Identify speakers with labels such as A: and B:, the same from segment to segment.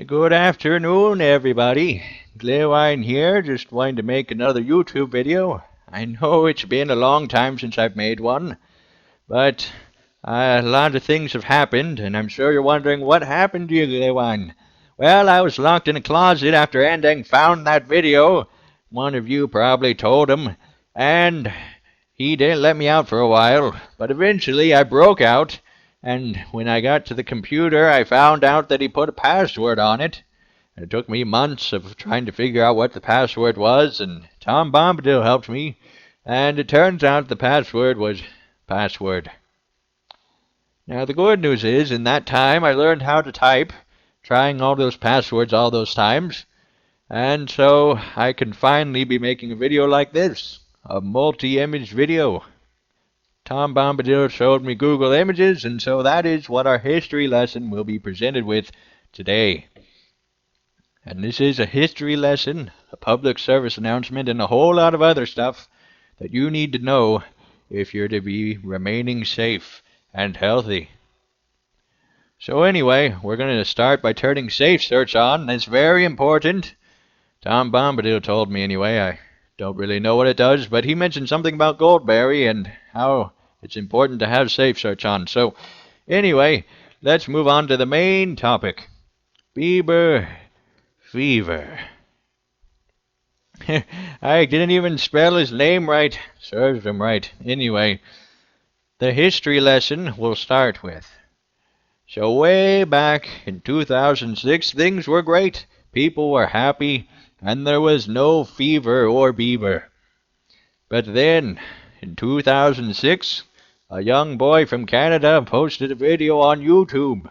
A: Good afternoon, everybody. Gléowine here, just wanting to make another YouTube video. I know it's been a long time since I've made one, but a lot of things have happened, and I'm sure you're wondering what happened to you, Gléowine. Well, I was locked in a closet after Andang found that video. One of you probably told him, and he didn't let me out for a while, but eventually I broke out. And when I got to the computer, I found out that he put a password on it. And it took me months of trying to figure out what the password was, and Tom Bombadil helped me. And it turns out the password was password. Now, the good news is, in that time, I learned how to type, trying all those passwords all those times. And so I can finally be making a video like this, a multi-image video. Tom Bombadil showed me Google Images, and so that is what our history lesson will be presented with today. And this is a history lesson, a public service announcement, and a whole lot of other stuff that you need to know if you're to be remaining safe and healthy. So anyway, we're going to start by turning Safe Search on. It's very important. Tom Bombadil told me anyway. I don't really know what it does, but he mentioned something about Goldberry and how it's important to have Safe Search on. So, anyway, let's move on to the main topic. Bieber fever. I didn't even spell his name right. Serves him right. Anyway, the history lesson we'll start with. So way back in 2006, things were great. People were happy, and there was no fever or Bieber. But then, in 2006, a young boy from Canada posted a video on YouTube,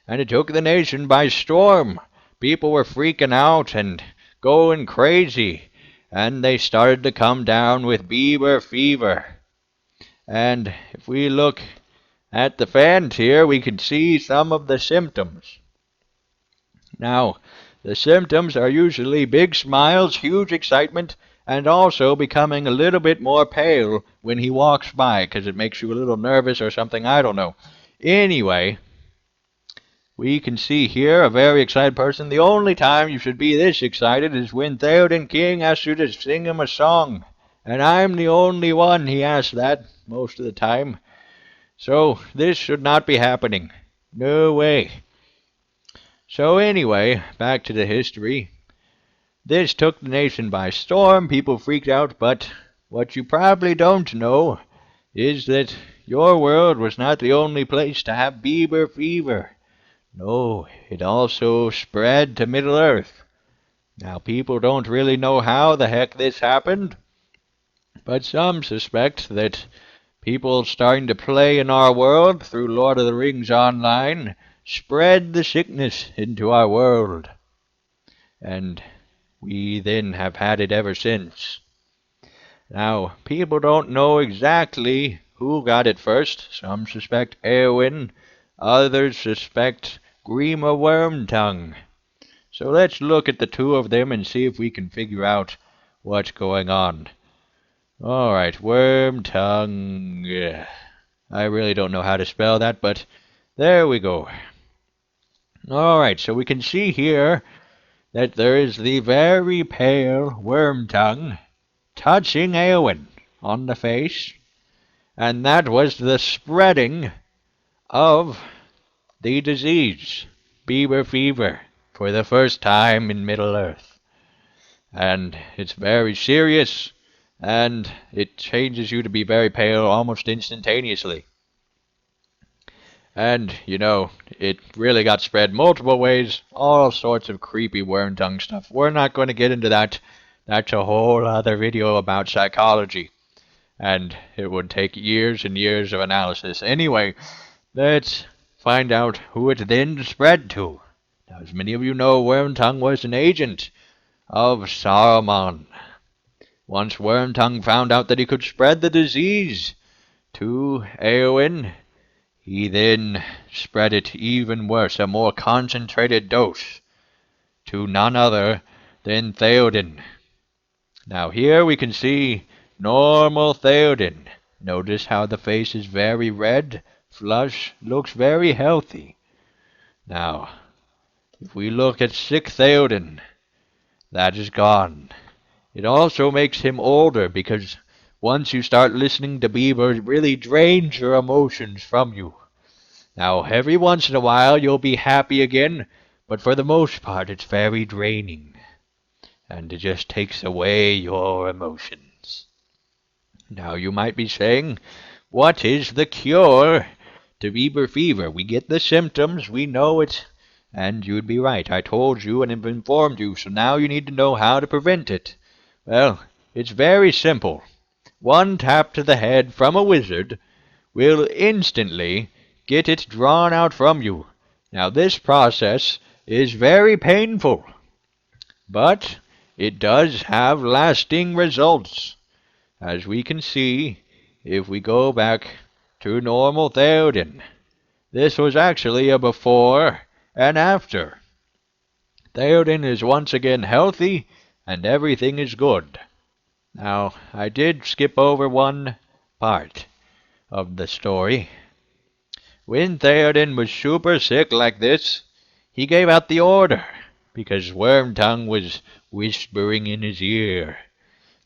A: and it took the nation by storm. People were freaking out and going crazy, and they started to come down with Bieber fever. And if we look at the fans here, we can see some of the symptoms. Now, the symptoms are usually big smiles, huge excitement, and also becoming a little bit more pale when he walks by, because it makes you a little nervous or something, I don't know. Anyway, we can see here a very excited person. The only time you should be this excited is when Theoden King asks you to sing him a song. And I'm the only one he asks that most of the time. So this should not be happening. No way. So anyway, back to the history. This took the nation by storm. People freaked out, but what you probably don't know is that your world was not the only place to have Bieber fever. No, it also spread to Middle-earth. Now, people don't really know how the heck this happened, but some suspect that people starting to play in our world through Lord of the Rings Online spread the sickness into our world. And we then have had it ever since. Now, people don't know exactly who got it first. Some suspect Gléowine, others suspect Grima Wormtongue. So let's look at the two of them and see if we can figure out what's going on. Alright, Wormtongue. I really don't know how to spell that, but there we go. Alright, so we can see here that there is the very pale Wormtongue touching Gléowine on the face, and that was the spreading of the disease, Bieber fever, for the first time in Middle-earth. And it's very serious, and it changes you to be very pale almost instantaneously. And, you know, it really got spread multiple ways, all sorts of creepy Wormtongue stuff. We're not going to get into that. That's a whole other video about psychology. And it would take years and years of analysis. Anyway, let's find out who it then spread to. Now, as many of you know, Wormtongue was an agent of Saruman. Once Wormtongue found out that he could spread the disease to Gléowine, he then spread it even worse, a more concentrated dose, to none other than Theoden. Now here we can see normal Theoden. Notice how the face is very red, flush, looks very healthy. Now, if we look at sick Theoden, that is gone. It also makes him older because once you start listening to Bieber, it really drains your emotions from you. Now, every once in a while you'll be happy again, but for the most part it's very draining. And it just takes away your emotions. Now, you might be saying, what is the cure to Bieber fever? We get the symptoms, we know it, and you'd be right. I told you and have informed you, so now you need to know how to prevent it. Well, it's very simple. One tap to the head from a wizard will instantly get it drawn out from you. Now, this process is very painful, but it does have lasting results. As we can see, if we go back to normal Theoden, this was actually a before and after. Theoden is once again healthy, and everything is good. Now, I did skip over one part of the story. When Theoden was super sick like this, he gave out the order, because Wormtongue was whispering in his ear,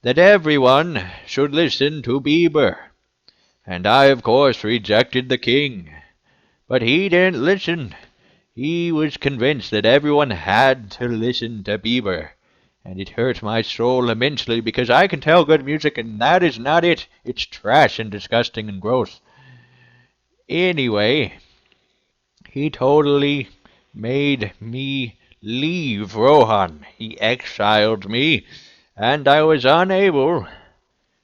A: that everyone should listen to Bieber. And I, of course, rejected the king. But he didn't listen. He was convinced that everyone had to listen to Bieber. And it hurt my soul immensely because I can tell good music and that is not it. It's trash and disgusting and gross. Anyway, he totally made me leave Rohan. He exiled me, and I was unable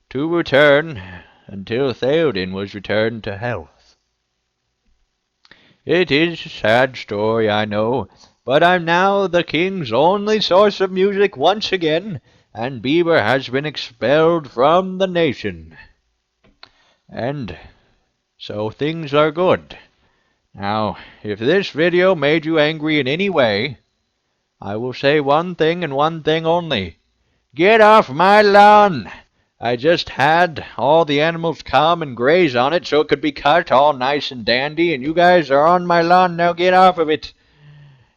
A: to return until Theoden was returned to health. It is a sad story, I know, but I'm now the king's only source of music once again, and Bieber has been expelled from the nation. And so things are good. Now, if this video made you angry in any way, I will say one thing and one thing only. Get off my lawn! I just had all the animals come and graze on it so it could be cut all nice and dandy, and you guys are on my lawn, now get off of it.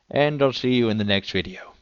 A: And I'll see you in the next video.